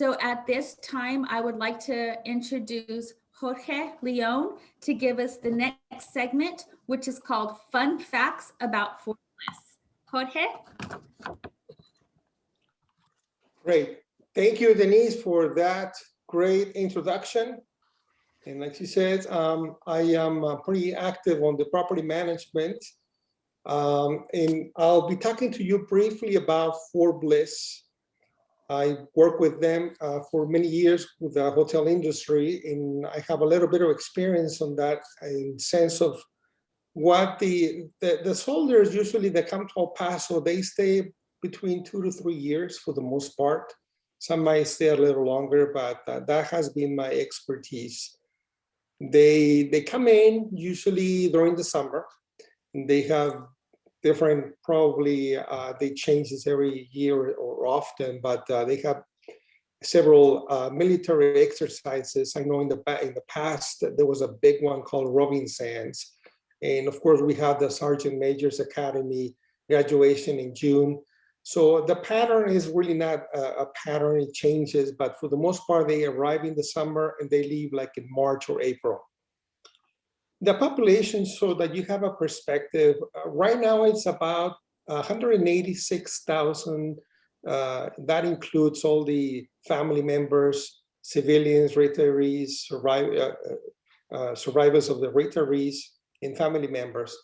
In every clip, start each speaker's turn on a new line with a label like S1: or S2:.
S1: So at this time, I would like to introduce Jorge Leon to give us the next segment, which is called Fun Facts About For Bliss. Jorge?
S2: Great. Thank you, Denise, for that great introduction. And like she said, I am pretty active on the property management. And I'll be talking to you briefly about For Bliss. I worked with them for many years with the hotel industry, and I have a little bit of experience on that in sense of what the soldiers usually that come to El Paso, they stay between 2 to 3 years for the most part. Some might stay a little longer, but that has been my expertise. They come in usually during the summer, and they have different, probably they change this every year or often, but they have several military exercises. I know in the past there was a big one called Robin Sands, and of course we have the Sergeant Major's Academy graduation in June. So the pattern is really not a pattern, it changes, but for the most part they arrive in the summer and they leave like in March or April. The population, so that you have a perspective, right now it's about 186,000. That includes all the family members, civilians, retirees, survivors of the retirees, and family members.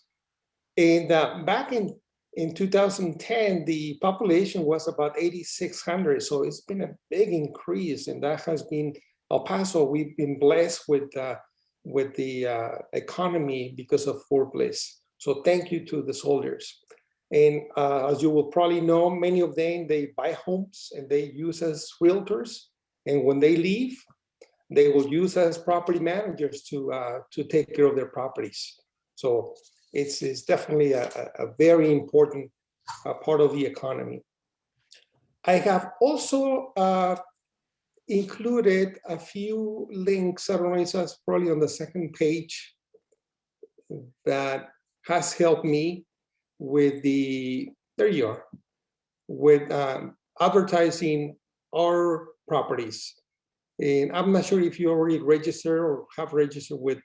S2: And back in 2010, the population was about 8,600. So it's been a big increase, and that has been El Paso. We've been blessed with the economy because of For Bliss. So thank you to the soldiers. And as you will probably know, many of them, they buy homes and they use as realtors. And when they leave, they will use as property managers to take care of their properties. So it's definitely a very important part of the economy. I have also included a few links. I don't know, it's probably on the second page, that has helped me with there you are, with advertising our properties. And I'm not sure if you already registered or have registered with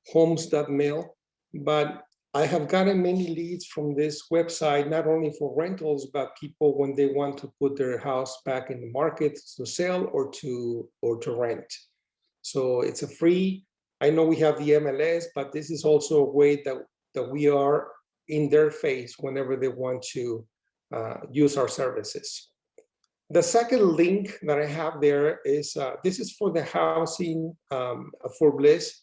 S2: homes.mil, but I have gotten many leads from this website, not only for rentals, but people when they want to put their house back in the market to sell or to rent. So it's a free, I know we have the MLS, but this is also a way that we are in their face whenever they want to use our services. The second link that I have there is, this is for the housing For Bliss.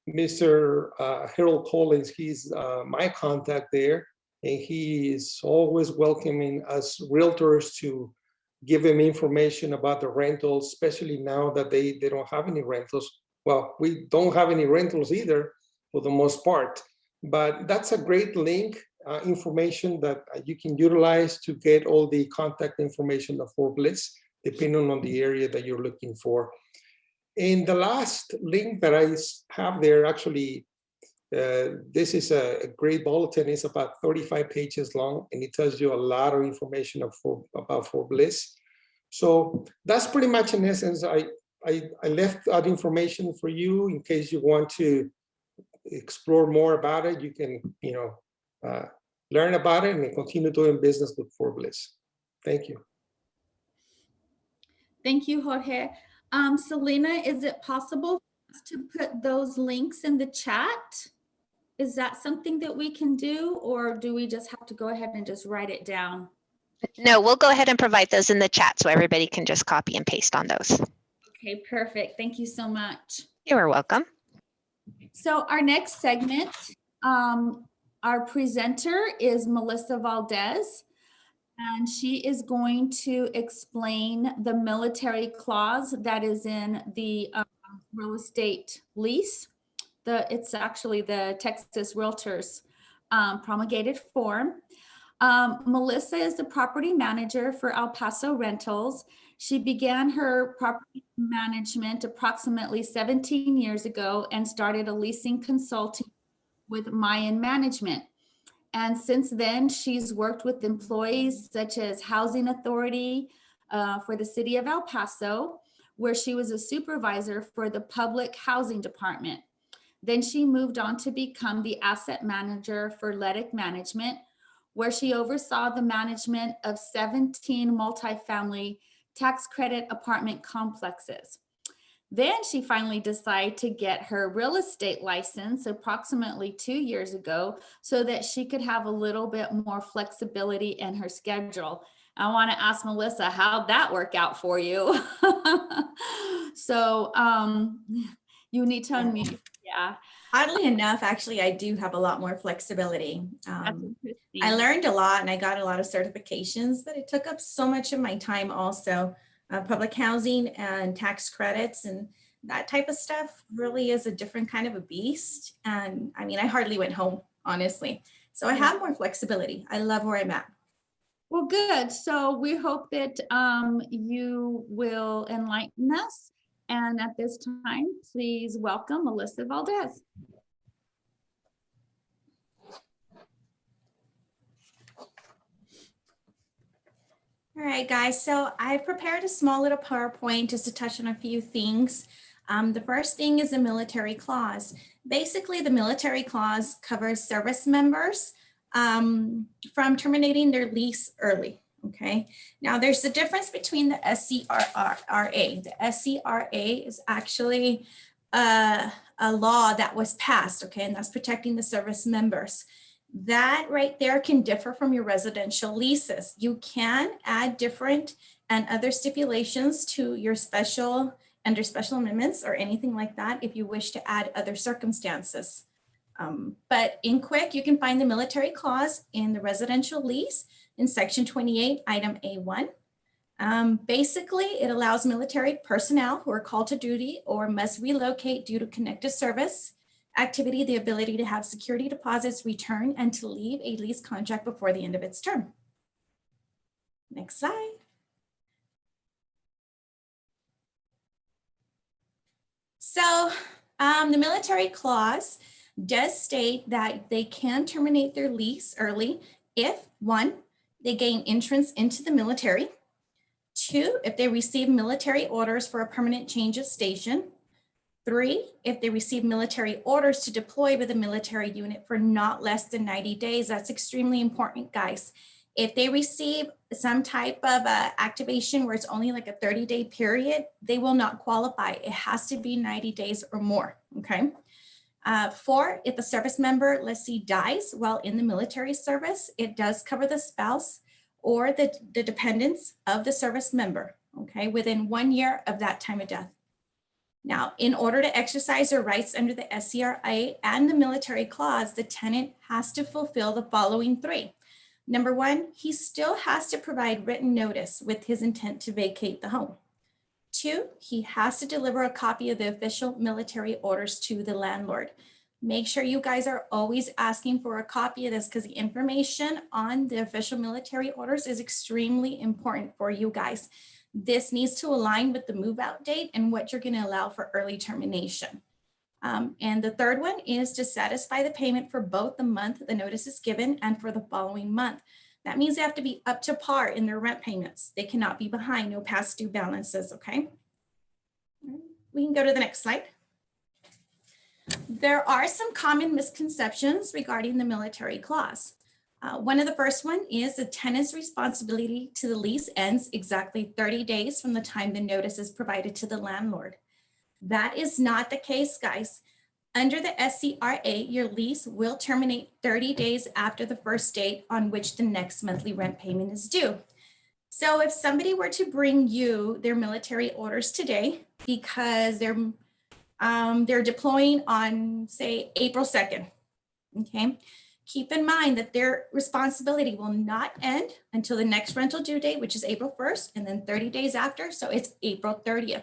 S2: Mr. Harold Collins, he's my contact there, and he is always welcoming us realtors to give him information about the rentals, especially now that they don't have any rentals. Well, we don't have any rentals either for the most part, but that's a great link, information that you can utilize to get all the contact information of For Bliss, depending on the area that you're looking for. And the last link that I have there, actually, this is a great bulletin. It's about 35 pages long, and it tells you a lot of information about For Bliss. So that's pretty much, in essence, I left that information for you in case you want to explore more about it. You can, learn about it and continue doing business with For Bliss. Thank you.
S1: Thank you, Jorge. Selena, is it possible to put those links in the chat? Is that something that we can do, or do we just have to go ahead and just write it down?
S3: No, we'll go ahead and provide those in the chat so everybody can just copy and paste on those.
S1: Okay, perfect. Thank you so much.
S3: You are welcome.
S1: So our next segment, our presenter is Melissa Valdez. And she is going to explain the military clause that is in the real estate lease. It's actually the Texas Realtors promulgated form. Melissa is the property manager for El Paso Rentals. She began her property management approximately 17 years ago and started a leasing consulting with Mayan Management. And since then, she's worked with employees such as Housing Authority, for the city of El Paso, where she was a supervisor for the public housing department. Then she moved on to become the asset manager for Letic Management, where she oversaw the management of 17 multifamily tax credit apartment complexes. Then she finally decided to get her real estate license approximately 2 years ago so that she could have a little bit more flexibility in her schedule. I want to ask Melissa, how'd that work out for you? So you need to unmute. Yeah.
S4: Oddly enough, actually, I do have a lot more flexibility.
S1: That's interesting.
S4: I learned a lot and I got a lot of certifications, but it took up so much of my time also. Public housing and tax credits and that type of stuff really is a different kind of a beast. And I mean, I hardly went home, honestly. So I have more flexibility. I love where I'm at.
S1: Well, good. So we hope that you will enlighten us. And at this time, please welcome Melissa Valdez.
S4: All right, guys, so I prepared a small little PowerPoint just to touch on a few things. The first thing is the military clause. Basically, the military clause covers service members from terminating their lease early, okay? Now, there's a difference between the SCRA. The SCRA is actually a law that was passed, okay? And that's protecting the service members. That right there can differ from your residential leases. You can add different and other stipulations to your under special amendments or anything like that if you wish to add other circumstances. But in quick, you can find the military clause in the residential lease in section 28, item A1. Basically, it allows military personnel who are called to duty or must relocate due to connected service activity, the ability to have security deposits returned and to leave a lease contract before the end of its term. Next slide. So the military clause does state that they can terminate their lease early if 1, they gain entrance into the military, 2, if they receive military orders for a permanent change of station, 3, if they receive military orders to deploy with a military unit for not less than 90 days. That's extremely important, guys. If they receive some type of activation where it's only like a 30-day period, they will not qualify. It has to be 90 days or more, okay? 4, if a service member, let's see, dies while in the military service, it does cover the spouse or the dependents of the service member, okay, within 1 year of that time of death. Now, in order to exercise their rights under the SCRA and the military clause, the tenant has to fulfill the following 3. Number 1, he still has to provide written notice with his intent to vacate the home. 2, he has to deliver a copy of the official military orders to the landlord. Make sure you guys are always asking for a copy of this because the information on the official military orders is extremely important for you guys. This needs to align with the move out date and what you're going to allow for early termination. And the third one is to satisfy the payment for both the month the notice is given and for the following month. That means they have to be up to par in their rent payments. They cannot be behind, no past due balances, okay? We can go to the next slide. There are some common misconceptions regarding the military clause. One of the first one is the tenant's responsibility to the lease ends exactly 30 days from the time the notice is provided to the landlord. That is not the case, guys. Under the SCRA, your lease will terminate 30 days after the first date on which the next monthly rent payment is due. So if somebody were to bring you their military orders today because they're deploying on, say, April 2nd, okay? Keep in mind that their responsibility will not end until the next rental due date, which is April 1st, and then 30 days after, so it's April 30th.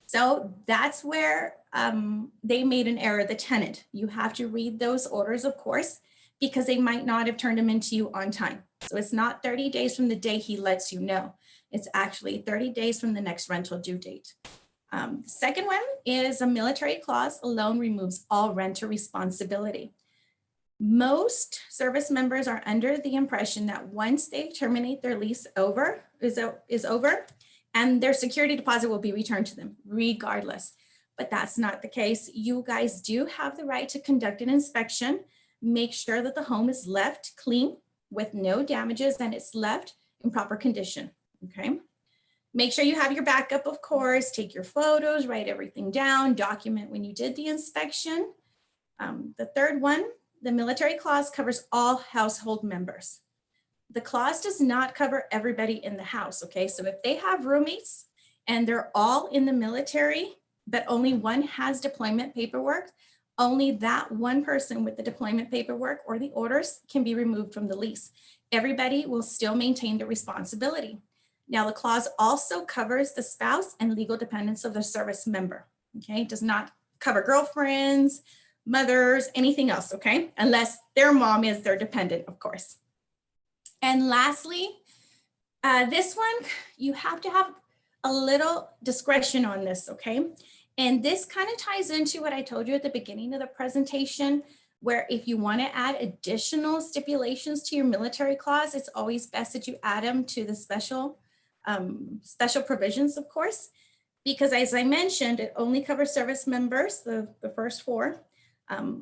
S4: So that's where they made an error, the tenant. You have to read those orders, of course, because they might not have turned them into you on time. So it's not 30 days from the day he lets you know. It's actually 30 days from the next rental due date. The second one is a military clause alone removes all renter responsibility. Most service members are under the impression that once they terminate their lease is over, and their security deposit will be returned to them regardless. But that's not the case. You guys do have the right to conduct an inspection, make sure that the home is left clean with no damages and it's left in proper condition, okay? Make sure you have your backup, of course, take your photos, write everything down, document when you did the inspection. The third one, the military clause covers all household members. The clause does not cover everybody in the house, okay? So if they have roommates and they're all in the military, but only one has deployment paperwork, only that one person with the deployment paperwork or the orders can be removed from the lease. Everybody will still maintain the responsibility. Now, the clause also covers the spouse and legal dependents of the service member, okay? It does not cover girlfriends, mothers, anything else, okay? Unless their mom is their dependent, of course. And lastly, this one, you have to have a little discretion on this, okay? And this kind of ties into what I told you at the beginning of the presentation, where if you want to add additional stipulations to your military clause, it's always best that you add them to the special provisions, of course, because as I mentioned, it only covers service members, the first four,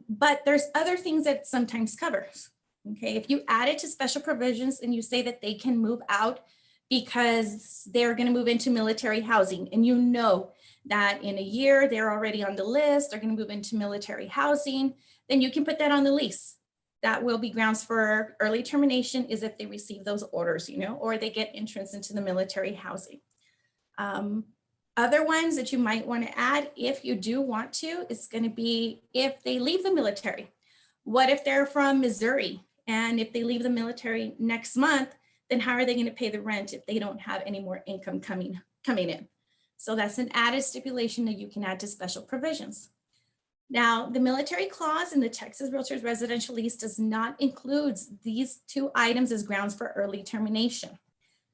S4: but there's other things that sometimes covers. Okay, if you add it to special provisions and you say that they can move out because they're going to move into military housing, and you know that in a year they're already on the list, they're going to move into military housing, then you can put that on the lease. That will be grounds for early termination is if they receive those orders, you know, or they get entrance into the military housing. Other ones that you might want to add, if you do want to, is going to be if they leave the military. What if they're from Missouri? And if they leave the military next month, then how are they going to pay the rent if they don't have any more income coming in? So that's an added stipulation that you can add to special provisions. Now, the military clause in the Texas Realtors residential lease does not include these two items as grounds for early termination.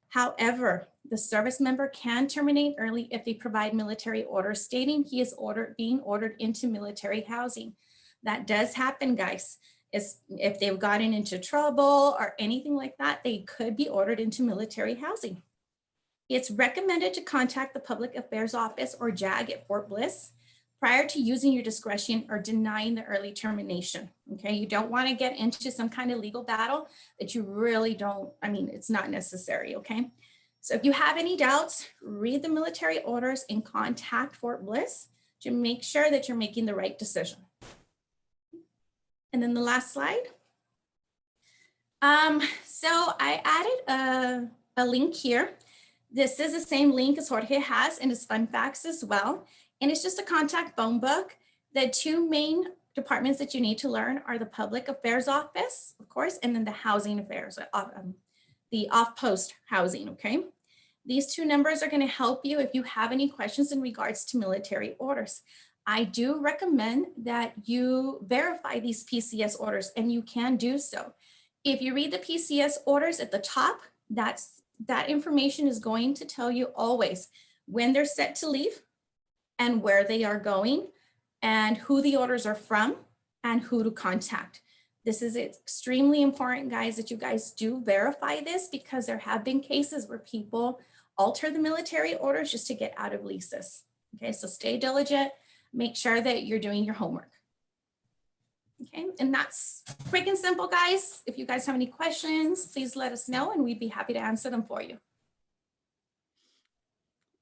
S4: However, the service member can terminate early if they provide military orders stating he is being ordered into military housing. That does happen, guys. If they've gotten into trouble or anything like that, they could be ordered into military housing. It's recommended to contact the Public Affairs Office or JAG at Fort Bliss prior to using your discretion or denying the early termination, okay? You don't want to get into some kind of legal battle that you really don't, I mean, it's not necessary, okay? So if you have any doubts, read the military orders and contact Fort Bliss to make sure that you're making the right decision. And then the last slide. So I added a link here. This is the same link as Jorge has in his fun facts as well. And it's just a contact phone book. The two main departments that you need to learn are the Public Affairs Office, of course, and then the Housing Affairs, the off-post housing, okay? These two numbers are going to help you if you have any questions in regards to military orders. I do recommend that you verify these PCS orders, and you can do so. If you read the PCS orders at the top, that information is going to tell you always when they're set to leave and where they are going and who the orders are from and who to contact. This is extremely important, guys, that you guys do verify this, because there have been cases where people alter the military orders just to get out of leases. Okay, so stay diligent. Make sure that you're doing your homework. Okay, and that's quick and simple, guys. If you guys have any questions, please let us know and we'd be happy to answer them for you.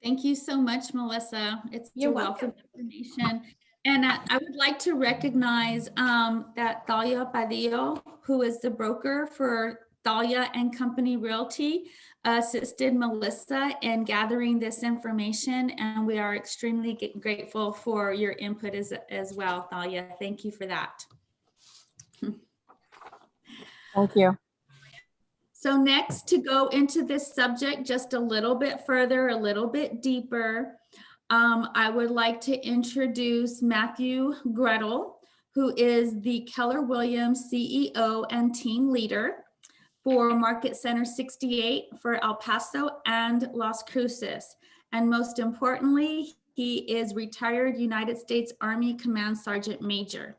S1: Thank you so much, Melissa. It's
S4: You're
S1: a wealth
S4: welcome.
S1: of information. And I would like to recognize that Thalia Padillo, who is the broker for Thalia and Company Realty, assisted Melissa in gathering this information, and we are extremely grateful for your input as well, Thalia. Thank you for that.
S5: Thank you.
S1: So next, to go into this subject just a little bit further, a little bit deeper, I would like to introduce Matthew Gretel, who is the Keller Williams CEO and team leader for Market Center 68 for El Paso and Las Cruces. And most importantly, he is retired United States Army Command Sergeant Major.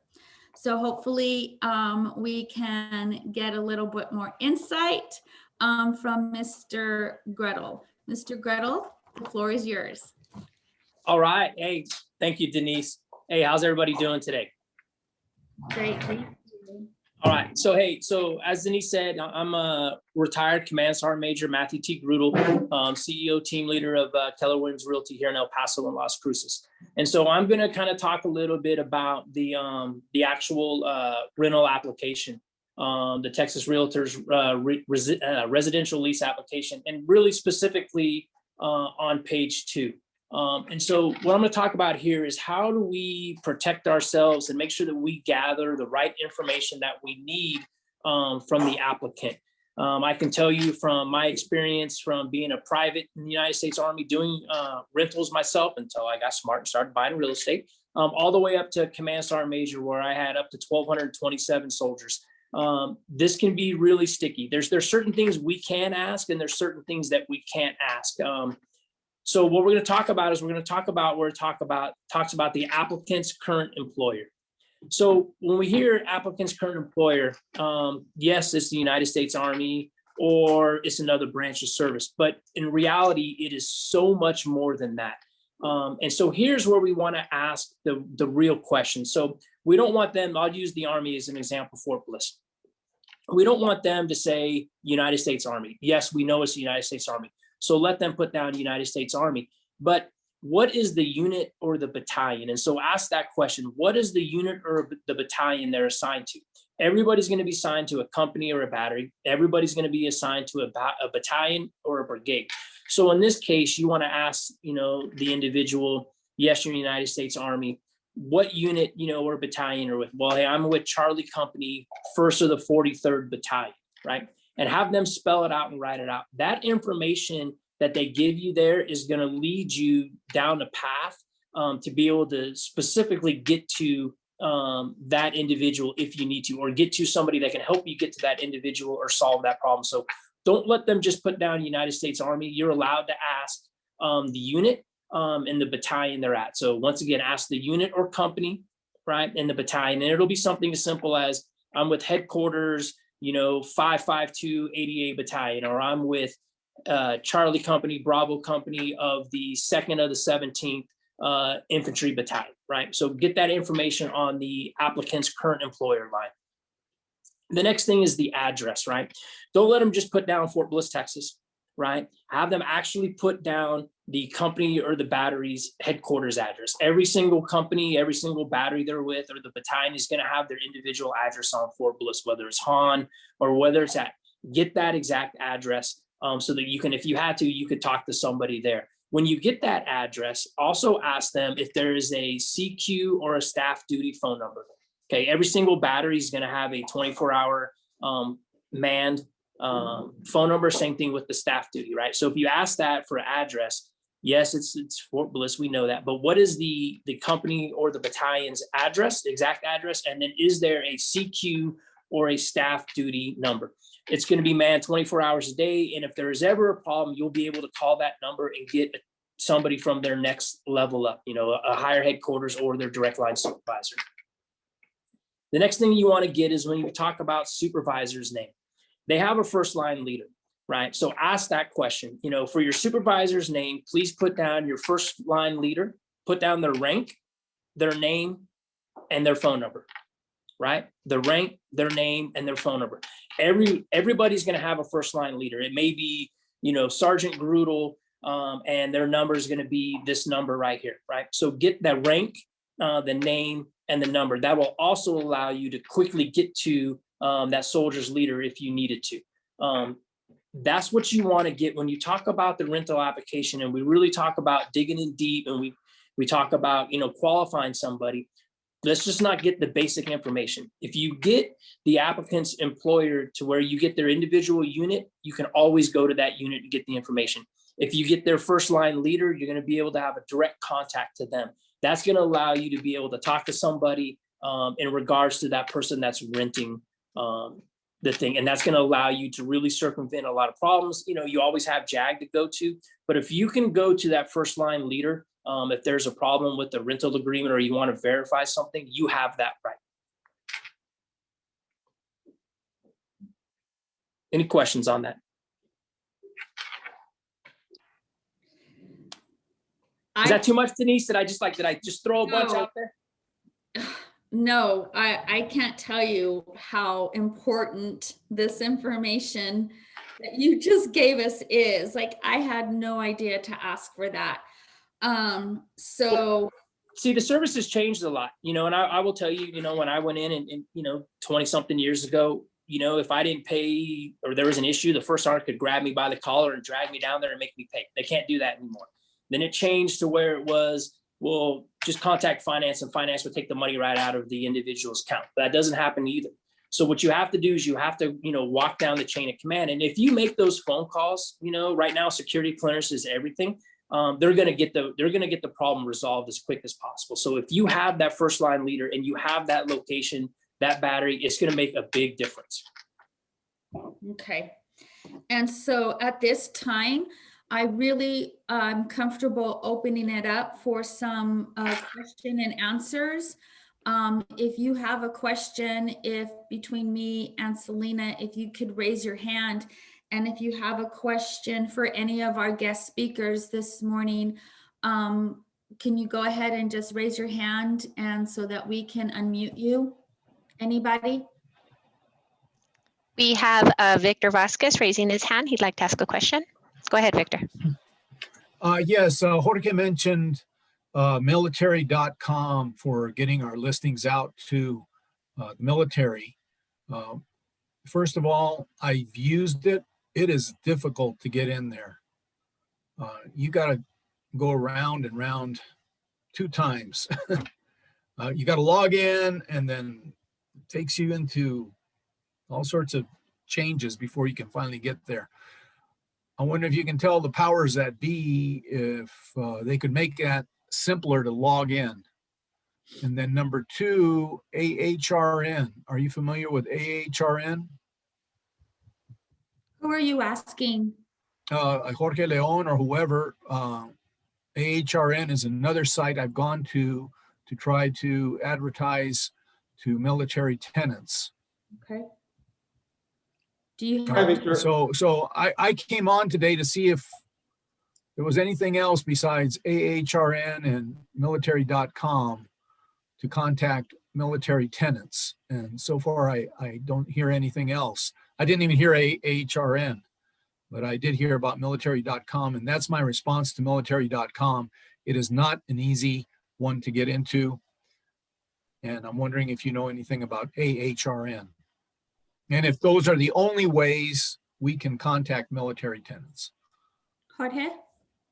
S1: So hopefully we can get a little bit more insight from Mr. Gretel. Mr. Gretel, The floor is yours.
S5: All right. Hey, thank you, Denise. Hey, how's everybody doing today?
S1: Great. Thank you.
S5: All right. So, hey, so as Denise said, I'm a retired Command Sergeant Major Matthew T. Grudel, CEO, team leader of Keller Williams Realty here in El Paso and Las Cruces. And so I'm going to kind of talk a little bit about the actual rental application, the Texas Realtors residential lease application, and really specifically on page 2. And so what I'm going to talk about here is how do we protect ourselves and make sure that we gather the right information that we need from the applicant. I can tell you from my experience from being a private in the United States Army doing rentals myself until I got smart and started buying real estate, all the way up to Command Sergeant Major where I had up to 1,227 soldiers. This can be really sticky. There's certain things we can ask and there's certain things that we can't ask. So what we're going to talk about is talks about the applicant's current employer. So when we hear applicant's current employer, yes, it's the United States Army or it's another branch of service, but in reality, it is so much more than that. And so here's where we want to ask the real question. So we don't want them, I'll use the Army as an example, Fort Bliss. We don't want them to say United States Army. Yes, we know it's the United States Army. So let them put down United States Army. But what is the unit or the battalion? And so ask that question. What is the unit or the battalion they're assigned to? Everybody's going to be assigned to a company or a battery. Everybody's going to be assigned to a battalion or a brigade. So in this case, you want to ask, the individual, yes, you're United States Army. What unit, or battalion are with? Well, hey, I'm with Charlie Company, 1st of the 43rd Battalion, right? And have them spell it out and write it out. That information that they give you there is going to lead you down a path to be able to specifically get to that individual if you need to, or get to somebody that can help you get to that individual or solve that problem. So don't let them just put down United States Army. You're allowed to ask the unit and the battalion they're at. So once again, ask the unit or company, right, and the battalion. And it'll be something as simple as I'm with headquarters, 552 88 Battalion, or I'm with Charlie Company, Bravo Company of the 2nd of the 17th Infantry Battalion, right? So get that information on the applicant's current employer line. The next thing is the address, right? Don't let them just put down Fort Bliss, Texas, right? Have them actually put down the company or the battery's headquarters address. Every single company, every single battery they're with, or the battalion is going to have their individual address on Fort Bliss, whether it's Han or whether it's at. Get that exact address so that you can, if you had to, you could talk to somebody there. When you get that address, also ask them if there is a CQ or a staff duty phone number. Okay, every single battery is going to have a 24-hour manned phone number. Same thing with the staff duty, right? So if you ask that for address, yes, it's Fort Bliss, we know that, but what is the company or the battalion's address, exact address, and then is there a CQ or a staff duty number? It's going to be manned 24 hours a day, and if there is ever a problem, you'll be able to call that number and get somebody from their next level up, a higher headquarters or their direct line supervisor. The next thing you want to get is when you talk about supervisor's name. They have a first line leader, right? So ask that question, for your supervisor's name, please put down your first line leader, put down their rank, their name, and their phone number, right? The rank, their name, and their phone number. Everybody's going to have a first line leader. It may be, Sergeant Grudel, and their number is going to be this number right here, right? So get that rank, the name, and the number. That will also allow you to quickly get to that soldier's leader if you needed to. That's what you want to get when you talk about the rental application, and we really talk about digging in deep, and we talk about qualifying somebody. Let's just not get the basic information. If you get the applicant's employer to where you get their individual unit, you can always go to that unit and get the information. If you get their first line leader, you're going to be able to have a direct contact to them. That's going to allow you to be able to talk to somebody in regards to that person that's renting the thing. And that's going to allow you to really circumvent a lot of problems. You always have JAG to go to, but if you can go to that first line leader, if there's a problem with the rental agreement or you want to verify something, you have that right. Any questions on that? Is that too much, Denise? Did I just throw a bunch
S1: No.
S5: out there?
S1: No, I can't tell you how important this information that you just gave us is. Like, I had no idea to ask for that. So
S5: See, the service has changed a lot, and I will tell you, when I went in and 20 something years ago, if I didn't pay or there was an issue, the first owner could grab me by the collar and drag me down there and make me pay. They can't do that anymore. Then it changed to where it was, well, just contact finance and finance would take the money right out of the individual's account. But that doesn't happen either. So what you have to do is you have to, walk down the chain of command. And if you make those phone calls, right now security clearance is everything. They're going to get the problem resolved as quick as possible. So if you have that first line leader and you have that location, that battery, it's going to make a big difference.
S1: okay. And so at this time, I really am comfortable opening it up for some question and answers. If you have a question, if between me and Selena, if you could raise your hand, and if you have a question for any of our guest speakers this morning, can you go ahead and just raise your hand and so that we can unmute you? Anybody?
S3: We have Victor Vasquez raising his hand. He'd like to ask a question. Go ahead, Victor.
S6: Yes, Jorge mentioned military.com for getting our listings out to the military. First of all, I've used it. It is difficult to get in there. You got to go around and round 2 times. You got to log in, and then it takes you into all sorts of changes before you can finally get there. I wonder if you can tell the powers that be if they could make that simpler to log in. And then number 2, AHRN. Are you familiar with AHRN?
S1: Who are you asking?
S6: Jorge Leon or whoever. AHRN is another site I've gone to try to advertise to military tenants.
S1: Okay. Do you
S2: Hi,
S1: have,
S2: Victor.
S6: So I came on today to see if there was anything else besides AHRN and military.com to contact military tenants. And so far, I don't hear anything else. I didn't even hear AHRN, but I did hear about military.com. And that's my response to military.com. It is not an easy one to get into. And I'm wondering if you know anything about AHRN. And if those are the only ways we can contact military tenants.
S1: Jorge?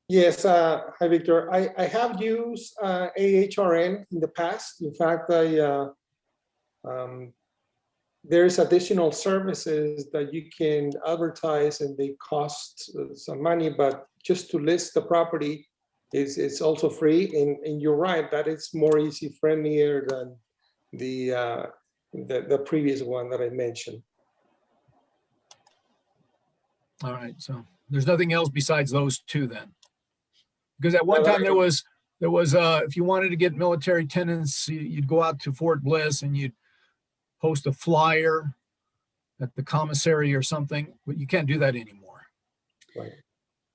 S2: Yes, hi, Victor. I have used AHRN in the past. In fact, there's additional services that you can advertise and they cost some money, but just to list the property is also free. And you're right, that it's more easy friendlier than the previous one that I mentioned.
S6: All right, so there's nothing else besides those 2 then. Because at one time there was if you wanted to get military tenants, you'd go out to Fort Bliss and you'd post a flyer at the commissary or something, but you can't do that anymore.
S2: Right.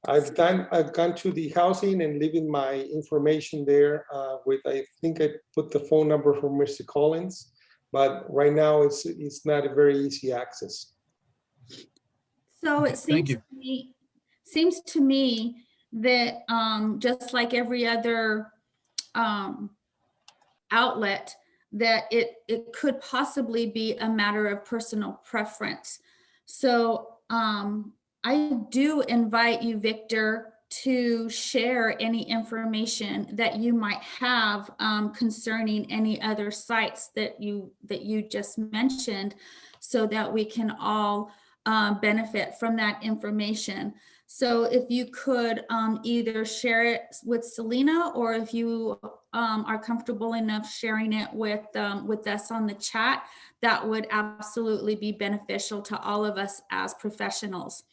S2: I've gone to the housing and leaving my information there I think I put the phone number for Mr. Collins, but right now it's not a very easy access.
S1: So it seems to me that just like every other outlet, that it could possibly be a matter of personal preference. So I do invite you, Victor, to share any information that you might have concerning any other sites that you just mentioned, so that we can all benefit from that information. So if you could either share it with Selena, or if you are comfortable enough sharing it with us on the chat, that would absolutely be beneficial to all of us as professionals.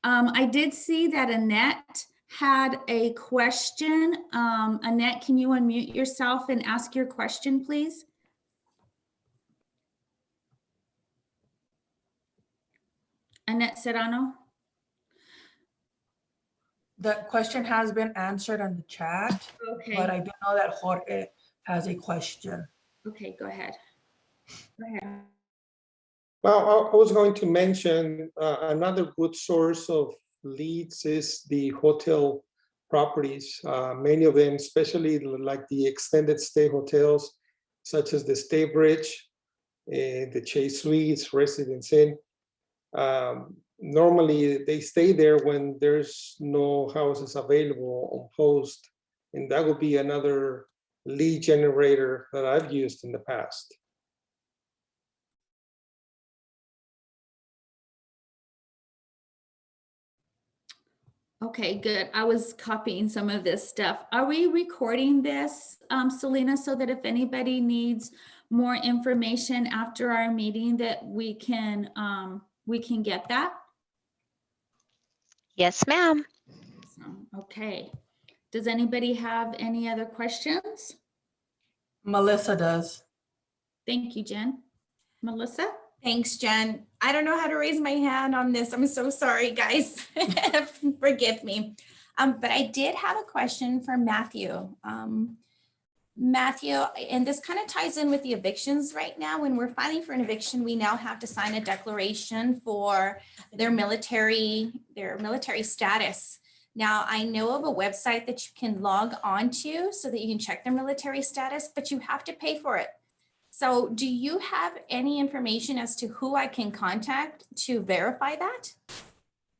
S1: I did see that Annette had a question. Annette, can you unmute yourself and ask your question, please? Annette Serrano.
S7: The question has been answered on the chat,
S1: Okay,
S7: but I do know that Jorge has a question.
S1: okay, go ahead. Go ahead.
S2: Well, I was going to mention another good source of leads is the hotel properties. Many of them, especially like the extended stay hotels, such as the Stay Bridge, the Chase Suites, Residence Inn. Normally, they stay there when there's no houses available on post, and that would be another lead generator that I've used in the past.
S1: Okay, good. I was copying some of this stuff. Are we recording this, Selena, so that if anybody needs more information after our meeting that we can get that?
S3: Yes, ma'am.
S1: Okay. Does anybody have any other questions?
S7: Melissa does.
S1: Thank you, Jen. Melissa?
S4: Thanks, Jen. I don't know how to raise my hand on this. I'm so sorry, guys. Forgive me. But I did have a question for Matthew. Matthew, and this kind of ties in with the evictions right now. When we're filing for an eviction, we now have to sign a declaration for their military status. Now, I know of a website that you can log on to so that you can check their military status, but you have to pay for it. So do you have any information as to who I can contact to verify that?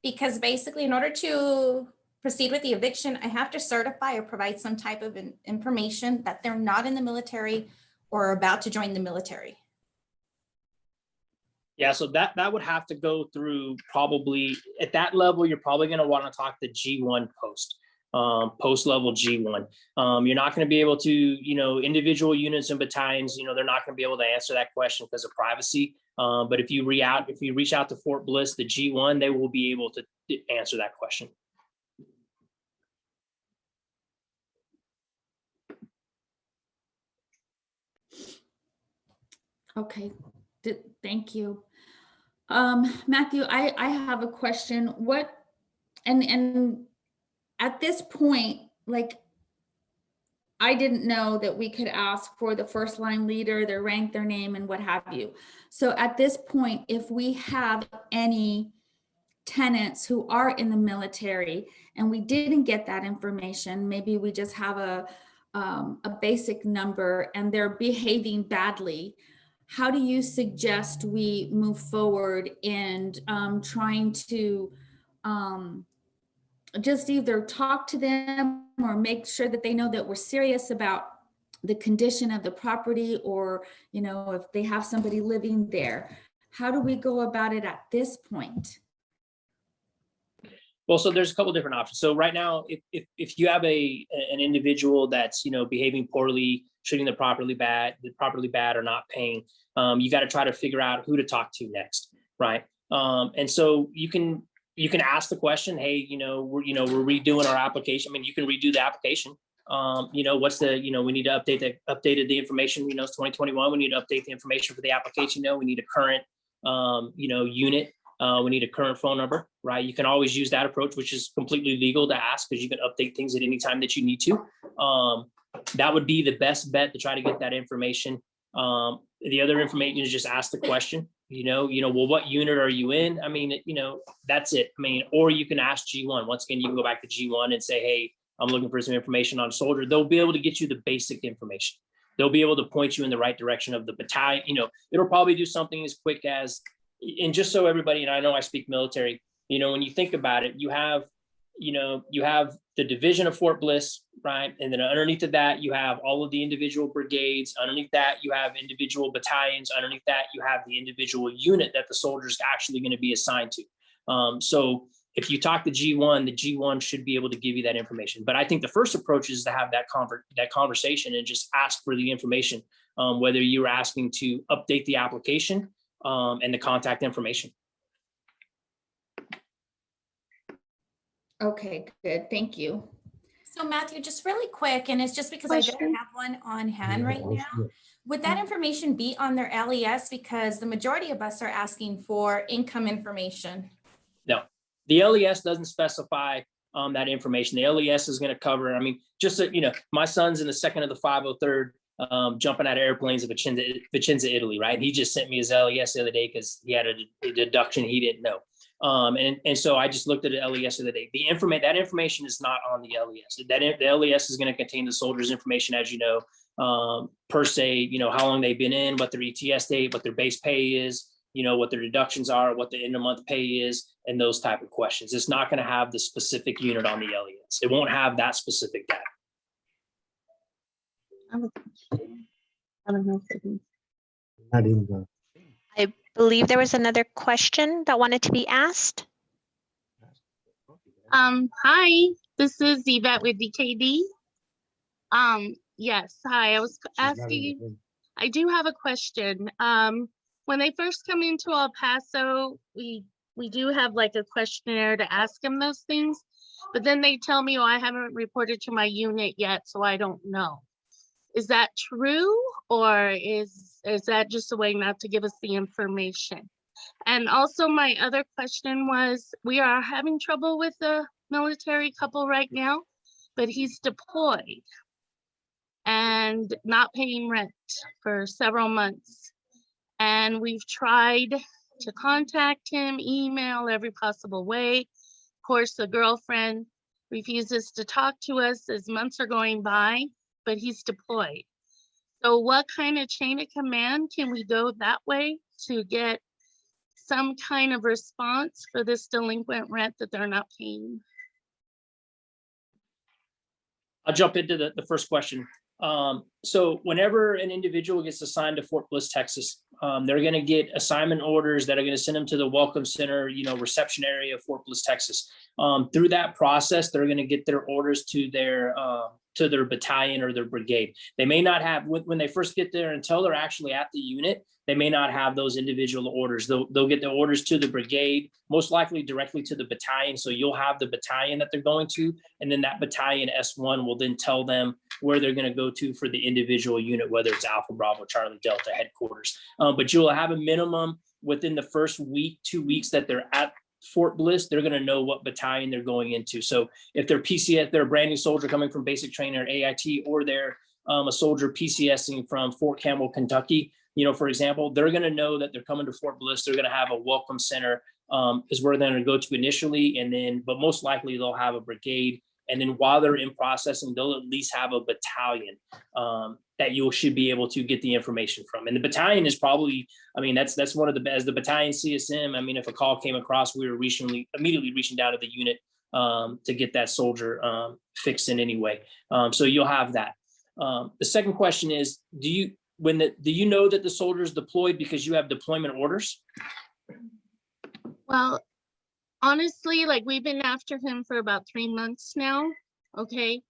S4: Because basically, in order to proceed with the eviction, I have to certify or provide some type of information that they're not in the military or about to join the military.
S5: Yeah, so that would have to go through probably at that level. You're probably going to want to talk the G1 post level G1. You're not going to be able to, individual units and battalions, they're not going to be able to answer that question because of privacy. But if you reach out to Fort Bliss, the G1, they will be able to answer that question.
S1: Okay, thank you. Matthew, I have a question. And at this point, like, I didn't know that we could ask for the first line leader, their rank, their name, and what have you. So at this point, if we have any tenants who are in the military and we didn't get that information, maybe we just have a basic number and they're behaving badly, how do you suggest we move forward in trying to just either talk to them or make sure that they know that we're serious about the condition of the property, or, if they have somebody living there? How do we go about it at this point?
S5: Well, so there's a couple different options. So right now, if you have an individual that's behaving poorly, treating the property bad or not paying, you got to try to figure out who to talk to next, right? And so you can ask the question, hey, we're redoing our application. I mean, you can redo the application. What's the we need to updated the information. It's 2021. We need to update the information for the application. We need a current unit. We need a current phone number, right? You can always use that approach, which is completely legal to ask because you can update things at any time that you need to. That would be the best bet to try to get that information. The other information is just ask the question, well, what unit are you in? I mean, that's it. I mean, or you can ask G1. Once again, you can go back to G1 and say, hey, I'm looking for some information on a soldier. They'll be able to get you the basic information. They'll be able to point you in the right direction of the battalion. It'll probably do something as quick as, and just so everybody, and I know I speak military, when you think about it, you have the division of Fort Bliss, right? And then underneath of that, you have all of the individual brigades. Underneath that, you have individual battalions. Underneath that, you have the individual unit that the soldier is actually going to be assigned to. So if you talk to G1, the G1 should be able to give you that information. But I think the first approach is to have that conversation and just ask for the information, whether you're asking to update the application and the contact information.
S1: Okay, good. Thank you.
S4: So Matthew, just really quick, and it's just because I don't have one on hand right now. Would that information be on their LES? Because the majority of us are asking for income information.
S5: No, the LES doesn't specify that information. The LES is going to cover, I mean, just so, you know, my son's in the second of the 503rd, jumping out of airplanes of Vicenza, Italy, right? He just sent me his LES the other day because he had a deduction he didn't know. And so I just looked at the LES the other day. That information is not on the LES. The LES is going to contain the soldier's information, as you know, per se, you know, how long they've been in, what their ETS date, what their base pay is, you know, what their deductions are, what the end of month pay is, and those type of questions. It's not going to have the specific unit on the LES. It won't have that specific data.
S8: I don't know if it is. Not in the.
S3: I believe there was another question that wanted to be asked.
S9: Hi, this is Yvette with DKD. Yes, hi, I was asking, I do have a question. When they first come into El Paso, we do have like a questionnaire to ask them those things, but then they tell me, oh, I haven't reported to my unit yet, so I don't know. Is that true, or is that just a way not to give us the information? And also my other question was, we are having trouble with the military couple right now, but he's deployed and not paying rent for several months. And we've tried to contact him, email every possible way. Of course, the girlfriend refuses to talk to us as months are going by, but he's deployed. So what kind of chain of command can we go that way to get some kind of response for this delinquent rent that they're not paying?
S5: I'll jump into the first question. So whenever an individual gets assigned to Fort Bliss, Texas, they're going to get assignment orders that are going to send them to the Welcome Center, you know, reception area of Fort Bliss, Texas. Through that process, they're going to get their orders to their battalion or their brigade. They may not have, when they first get there, until they're actually at the unit, they may not have those individual orders. They'll get the orders to the brigade, most likely directly to the battalion. So you'll have the battalion that they're going to, and then that battalion S1 will then tell them where they're going to go to for the individual unit, whether it's Alpha, Bravo, Charlie, Delta headquarters. But you'll have a minimum within the first week, 2 weeks that they're at Fort Bliss, they're going to know what battalion they're going into. So if they're PCS, they're a brand new soldier coming from basic training or AIT, or they're a soldier PCSing from Fort Campbell, Kentucky, you know, for example, they're going to know that they're coming to Fort Bliss. They're going to have a welcome center is where they're going to go to initially. And then, but most likely they'll have a brigade. And then while they're in processing, they'll at least have a battalion that you should be able to get the information from. And the battalion is probably, I mean, that's one of the best, the battalion CSM. I mean, if a call came across, we were immediately reaching down to the unit to get that soldier fixed in any way. So you'll have that. The second question is, do you know that the soldier is deployed because you have deployment orders?
S9: Well, honestly, like we've been after him for about 3 months now. Okay.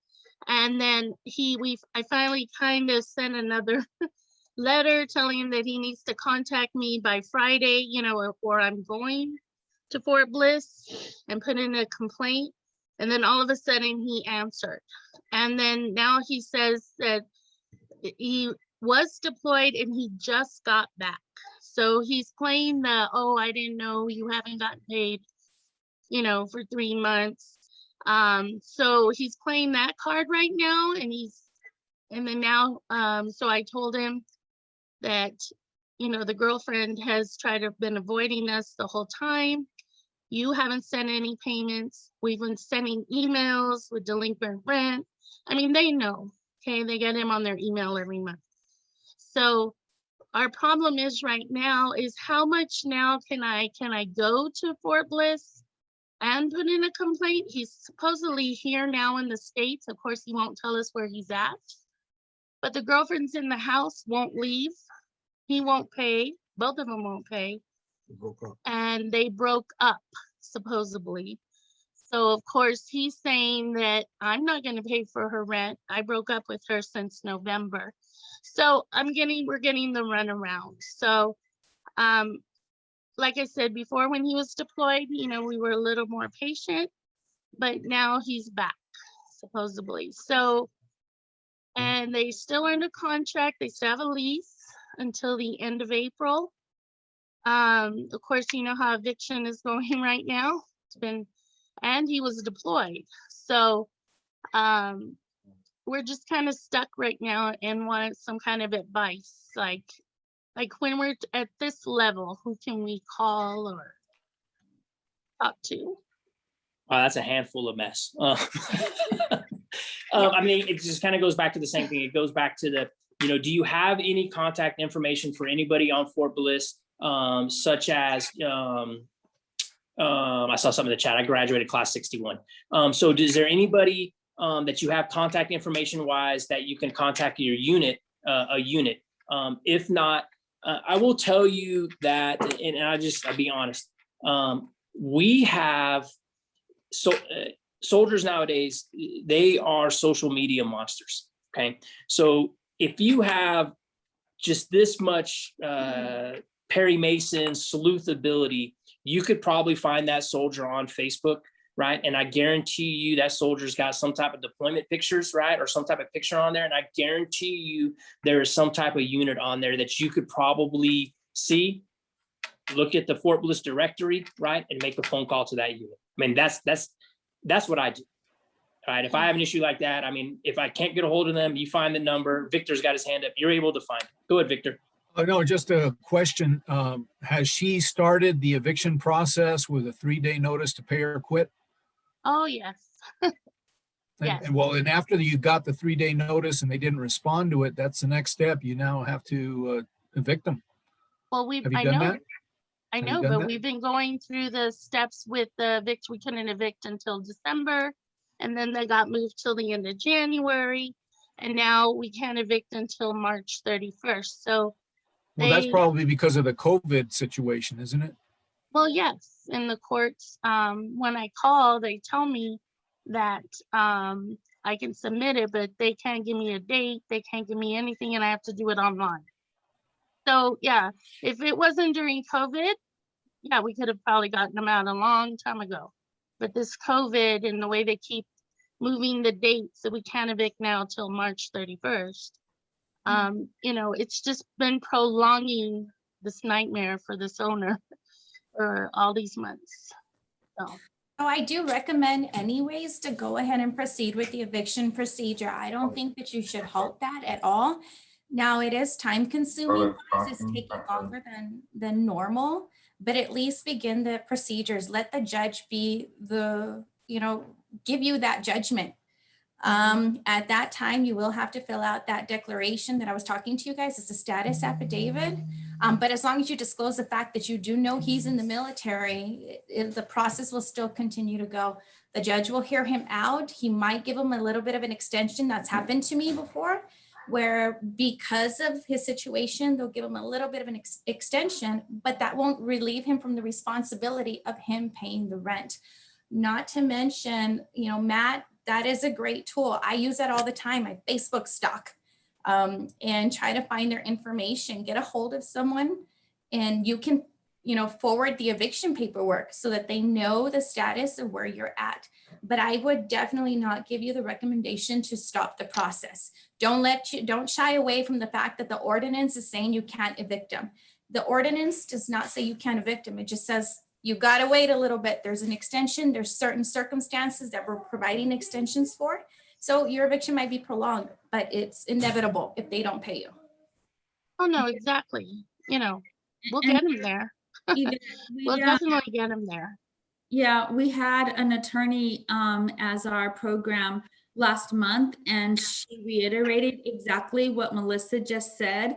S9: And then I finally kind of sent another letter telling him that he needs to contact me by Friday, you know, or I'm going to Fort Bliss and put in a complaint. And then all of a sudden he answered. And then now he says that he was deployed and he just got back. So he's playing the, oh, I didn't know you haven't gotten paid, you know, for 3 months. So he's playing that card right now, and then now, so I told him that, you know, the girlfriend has been avoiding us the whole time. You haven't sent any payments. We've been sending emails with delinquent rent. I mean, they know, okay, they get him on their email every month. So our problem is right now is how much now can I go to Fort Bliss and put in a complaint? He's supposedly here now in the States. Of course, he won't tell us where he's at, but the girlfriend's in the house, won't leave. He won't pay. Both of them won't pay. And they broke up, supposedly. So of course, he's saying that I'm not going to pay for her rent. I broke up with her since November. So we're getting the runaround. So, like I said before, when he was deployed, you know, we were a little more patient, but now he's back, supposedly. So, and they still are under contract. They still have a lease until the end of April. Of course, you know how eviction is going right now. It's been and he was deployed. So we're just kind of stuck right now and want some kind of advice. Like when we're at this level, who can we call or talk to?
S5: Wow, that's a handful of mess. I mean, it just kind of goes back to the same thing. It goes back to the, do you have any contact information for anybody on Fort Bliss, such as, I saw some in the chat. I graduated class 61. So is there anybody that you have contact information wise that you can contact your unit, a unit? If not, I will tell you that, and I'll be honest. We have, soldiers nowadays, they are social media monsters. Okay. So if you have just this much Perry Mason sleuth ability, you could probably find that soldier on Facebook, right? And I guarantee you that soldier's got some type of deployment pictures, right? Or some type of picture on there. And I guarantee you there is some type of unit on there that you could probably see, look at the Fort Bliss directory, right? And make a phone call to that unit. I mean, that's what I do. All right. If I have an issue like that, I mean, if I can't get a hold of them, you find the number. Victor's got his hand up. You're able to find it. Go ahead, Victor.
S6: Oh, no, just a question. Has she started the eviction process with a 3-day notice to pay or quit?
S9: Oh, yes. Yes.
S6: And after you got the 3-day notice and they didn't respond to it, that's the next step. You now have to evict them.
S9: Well,
S6: Have you done that?
S9: I
S6: Have you
S9: know,
S6: done
S9: but
S6: that?
S9: we've been going through the steps with the evict. We couldn't evict until December, and then they got moved till the end of January, and now we can't evict until March 31st. So
S6: Well, that's probably because of the COVID situation, isn't it?
S9: well, yes, in the courts, when I call, they tell me that I can submit it, but they can't give me a date, they can't give me anything, and I have to do it online. So yeah, if it wasn't during COVID, yeah, we could have probably gotten them out a long time ago. But this COVID and the way they keep moving the dates, that we can't evict now till March 31st, it's just been prolonging this nightmare for this owner for all these months. So
S4: I do recommend anyways to go ahead and proceed with the eviction procedure. I don't think that you should halt that at all. Now, it is time consuming, it's taking longer than normal, but at least begin the procedures. Let the judge be give you that judgment. At that time, you will have to fill out that declaration that I was talking to you guys. It's a status affidavit. But as long as you disclose the fact that you do know he's in the military, the process will still continue to go. The judge will hear him out. He might give him a little bit of an extension. That's happened to me before, where because of his situation, they'll give him a little bit of an extension, but that won't relieve him from the responsibility of him paying the rent. Not to mention, Matt, that is a great tool. I use that all the time. I Facebook stalk and try to find their information, get a hold of someone, and you can, forward the eviction paperwork so that they know the status of where you're at. But I would definitely not give you the recommendation to stop the process. Don't shy away from the fact that the ordinance is saying you can't evict them. The ordinance does not say you can't evict them. It just says you got to wait a little bit. There's an extension. There's certain circumstances that we're providing extensions for. So your eviction might be prolonged, but it's inevitable if they don't pay you.
S9: oh no, exactly. We'll get them there. We'll definitely get them there.
S1: Yeah, we had an attorney as our program last month, and she reiterated exactly what Melissa just said,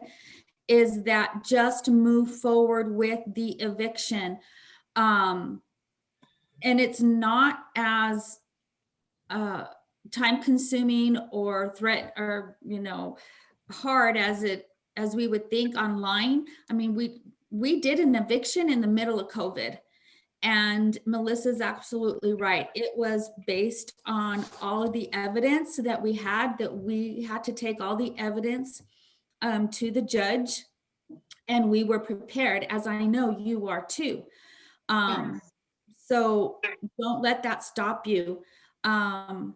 S1: is that just move forward with the eviction. And it's not as time consuming or hard as we would think online. I mean, we did an eviction in the middle of COVID. And Melissa's absolutely right. It was based on all of the evidence that we had to take all the evidence to the judge, and we were prepared, as I know you are too. So don't let that stop you.
S9: No,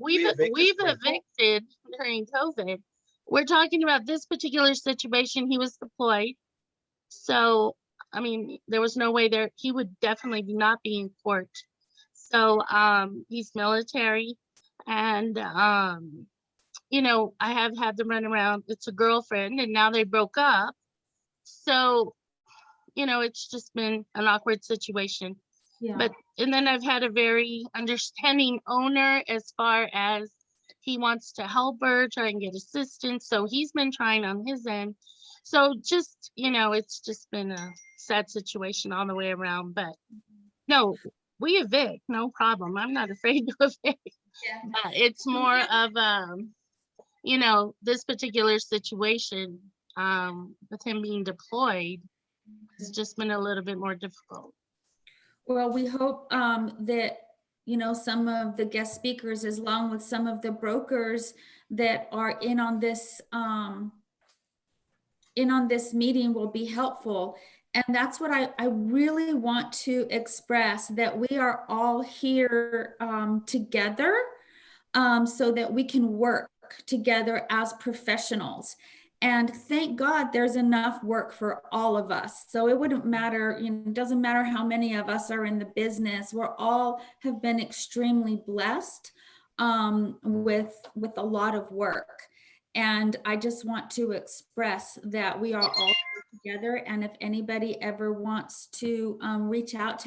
S9: we've evicted during COVID. We're talking about this particular situation. He was deployed. So I mean, there was no way there, he would definitely not be in court. So, he's military and, you know, I have had to run around. It's a girlfriend and now they broke up. So, you know, it's just been an awkward situation.
S1: Yeah.
S9: But, and then I've had a very understanding owner as far as he wants to help her, try and get assistance. So he's been trying on his end. So just, you know, it's just been a sad situation all the way around. But no, we evict, no problem. I'm not afraid to evict.
S1: Yeah.
S9: It's more of, you know, this particular situation with him being deployed, it's just been a little bit more difficult.
S1: Well, we hope that, you know, some of the guest speakers, along with some of the brokers that are in on this meeting, will be helpful. And that's what I really want to express, that we are all here together so that we can work together as professionals. And thank God there's enough work for all of us. So it wouldn't matter, you know, it doesn't matter how many of us are in the business. We're all have been extremely blessed with a lot of work. And I just want to express that we are all together. And if anybody ever wants to reach out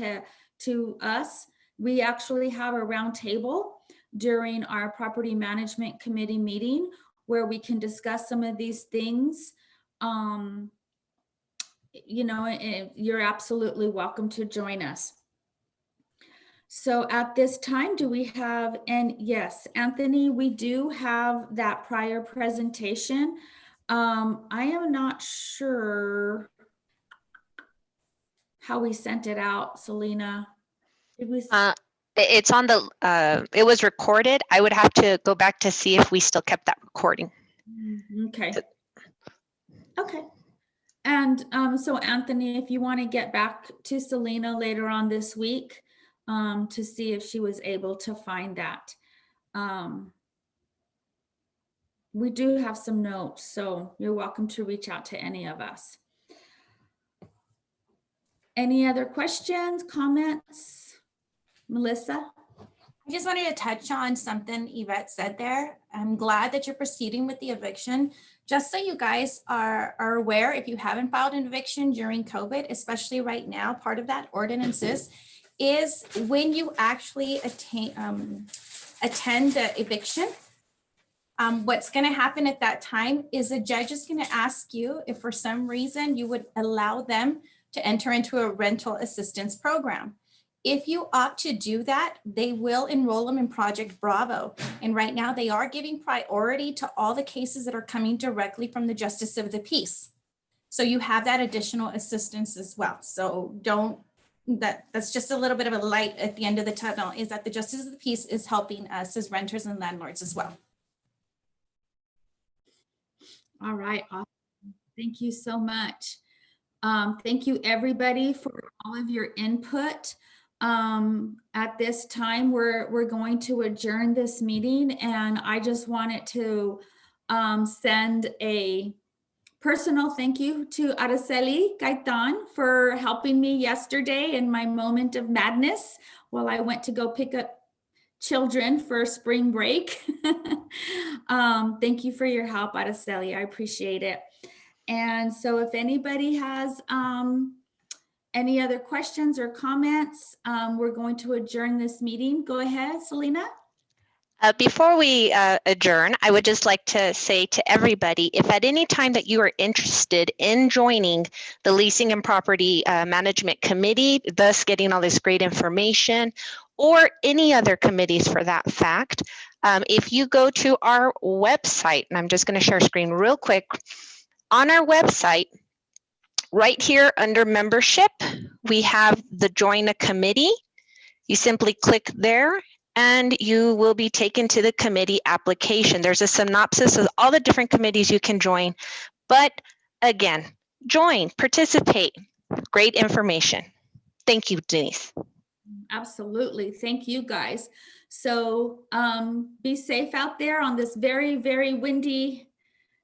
S1: to us, we actually have a round table during our property management committee meeting where we can discuss some of these things. You know, you're absolutely welcome to join us. So at this time, do we have, and yes, Anthony, we do have that prior presentation. I am not sure how we sent it out, Selena. Did we?
S3: It's on the, it was recorded. I would have to go back to see if we still kept that recording.
S1: Okay. Okay. And so Anthony, if you want to get back to Selena later on this week to see if she was able to find that. We do have some notes, so you're welcome to reach out to any of us. Any other questions, comments? Melissa?
S4: I just wanted to touch on something Yvette said there. I'm glad that you're proceeding with the eviction. Just so you guys are aware, if you haven't filed an eviction during COVID, especially right now, part of that ordinance is when you actually attend the eviction, what's going to happen at that time is the judge is going to ask you if for some reason you would allow them to enter into a rental assistance program. If you opt to do that, they will enroll them in Project Bravo. And right now they are giving priority to all the cases that are coming directly from the Justice of the Peace. So you have that additional assistance as well. So that's just a little bit of a light at the end of the tunnel, is that the Justice of the Peace is helping us as renters and landlords as well.
S1: All right, awesome. Thank you so much. Thank you everybody for all of your input. At this time, we're going to adjourn this meeting, and I just wanted to send a personal thank you to Araceli Gaitan for helping me yesterday in my moment of madness while I went to go pick up children for spring break. Thank you for your help, Araceli. I appreciate it. And so if anybody has any other questions or comments, we're going to adjourn this meeting. Go ahead, Selena.
S3: Before we adjourn, I would just like to say to everybody, if at any time that you are interested in joining the Leasing and Property Management Committee, thus getting all this great information, or any other committees for that fact, if you go to our website, and I'm just going to share screen real quick, on our website, right here under membership, we have the Join a Committee. You simply click there and you will be taken to the committee application. There's a synopsis of all the different committees you can join. But again, join, participate, great information. Thank you, Denise.
S1: Absolutely. Thank you, guys. So be safe out there on this very, very windy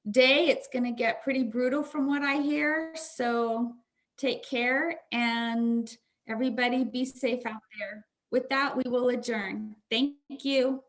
S1: day. It's going to get pretty brutal from what I hear. So take care, and everybody be safe out there. With that, we will adjourn. Thank you.